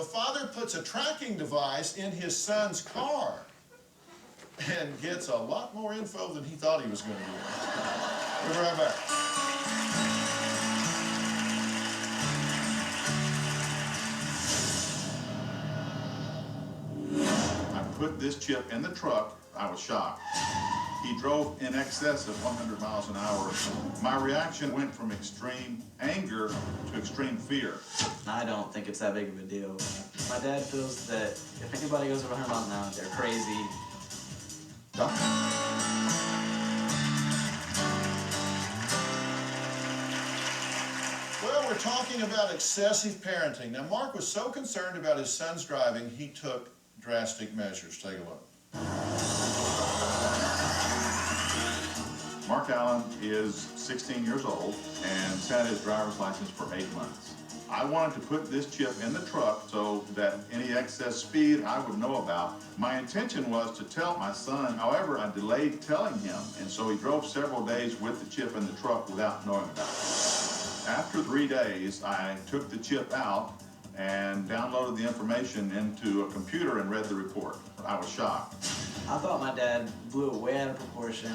The father puts a tracking device in his son's car and gets a lot more info than he thought he was going to get. We'll be right back. I put this chip in the truck. I was shocked. He drove in excess of 100 miles an hour. My reaction went from extreme anger to extreme fear. I don't think it's that big of a deal. My dad feels that if anybody goes over 100 miles an hour, they're crazy. Well, we're talking about excessive parenting. Now, Mark was so concerned about his son's driving, he took drastic measures. Take a look. Mark Allen is 16 years old and had his driver's license for 8 months. I wanted to put this chip in the truck so that any excess speed I would know about. My intention was to tell my son, however, I delayed telling him, and so he drove several days with the chip in the truck without knowing about it. After 3 days, I took the chip out and downloaded the information into a computer and read the report. I was shocked. I thought my dad blew it way out of proportion.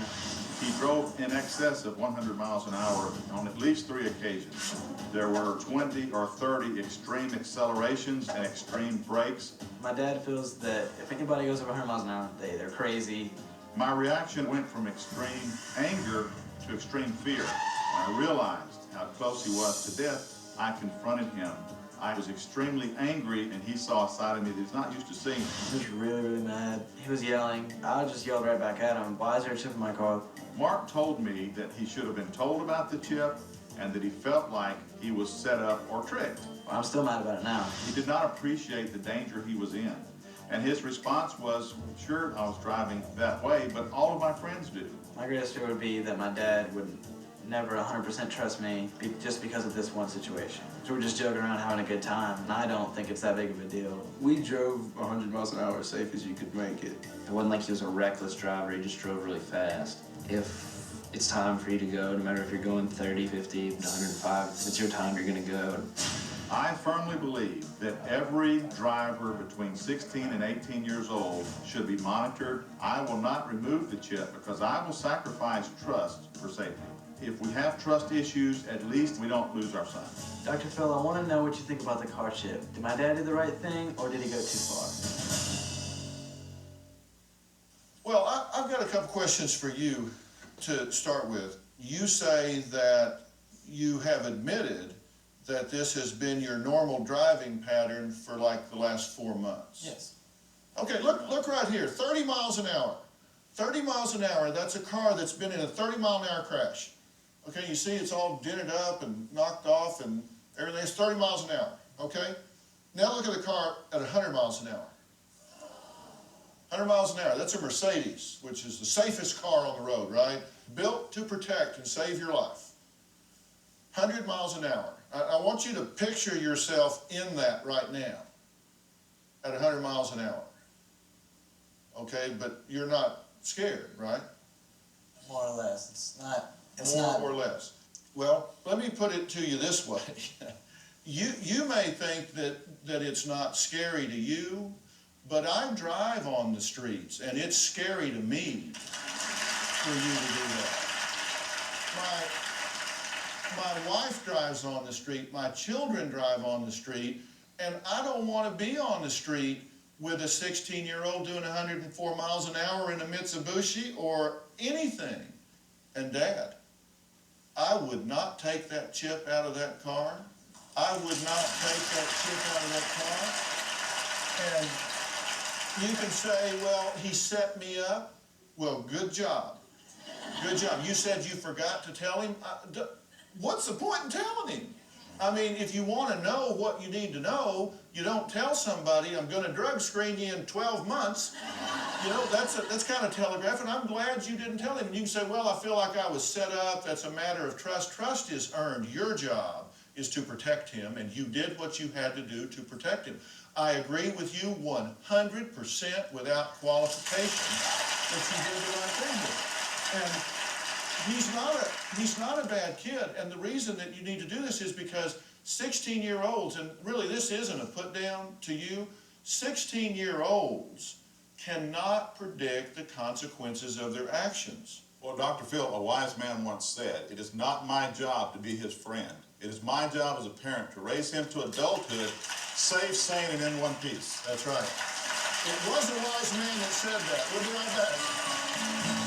He drove in excess of 100 miles an hour on at least 3 occasions. There were 20 or 30 extreme accelerations and extreme brakes. My dad feels that if anybody goes over 100 miles an hour, they're crazy. My reaction went from extreme anger to extreme fear. When I realized how close he was to death, I confronted him. I was extremely angry, and he saw a side of me that he's not used to seeing. He was really, really mad. He was yelling. I just yelled right back at him. Why is there a chip in my car? Mark told me that he should have been told about the chip and that he felt like he was set up or tricked. I'm still mad about it now. He did not appreciate the danger he was in. And his response was, sure, I was driving that way, but all of my friends do. My greatest fear would be that my dad would never 100% trust me just because of this one situation. So we're just joking around having a good time, and I don't think it's that big of a deal. We drove 100 miles an hour as safe as you could make it. It wasn't like he was a reckless driver, he just drove really fast. If it's time for you to go, no matter if you're going 30, 50, 105, if it's your time, you're gonna go. I firmly believe that every driver between 16 and 18 years old should be monitored. I will not remove the chip because I will sacrifice trust for safety. If we have trust issues, at least we don't lose our son. Dr. Phil, I want to know what you think about the car chip. Did my dad do the right thing, or did he go too far? Well, I've got a couple questions for you to start with. You say that you have admitted that this has been your normal driving pattern for like the last 4 months. Yes. Okay, look right here, 30 miles an hour. 30 miles an hour, that's a car that's been in a 30-mile-an-hour crash. Okay, you see it's all dented up and knocked off and everything. It's 30 miles an hour, okay? Now look at the car at 100 miles an hour. 100 miles an hour, that's a Mercedes, which is the safest car on the road, right? Built to protect and save your life. 100 miles an hour. I want you to picture yourself in that right now at 100 miles an hour. Okay, but you're not scared, right? More or less. It's More not. or less. Well, let me put it to you this way. You may think that it's not scary to you, but I drive on the streets, and it's scary to me for you to do that. My wife drives on the street, my children drive on the street, and I don't want to be on the street with a 16-year-old doing 104 miles an hour in a Mitsubishi or anything. And Dad, I would not take that chip out of that car. I would not take that chip out of that car. And you can say, well, he set me up. Well, good job. Good job. You said you forgot to tell him. What's the point in telling him? I mean, if you want to know what you need to know, you don't tell somebody, I'm going to drug screen you in 12 months. You know, that's kind of telegraphing. I'm glad you didn't tell him. And you can say, well, I feel like I was set up. That's a matter of trust. Trust is earned. Your job is to protect him, and you did what you had to do to protect him. I agree with you 100% without qualification that you did the right thing here. And he's not a bad kid, and the reason that you need to do this is because 16-year-olds, and really this isn't a put down to you, 16-year-olds cannot predict the consequences of their actions. Well, Dr. Phil, a wise man once said, "It is not my job to be his friend. It is my job as a parent to raise him to adulthood, safe, sane, and in one piece." That's right. It was a wise man that said that. We'll be right back.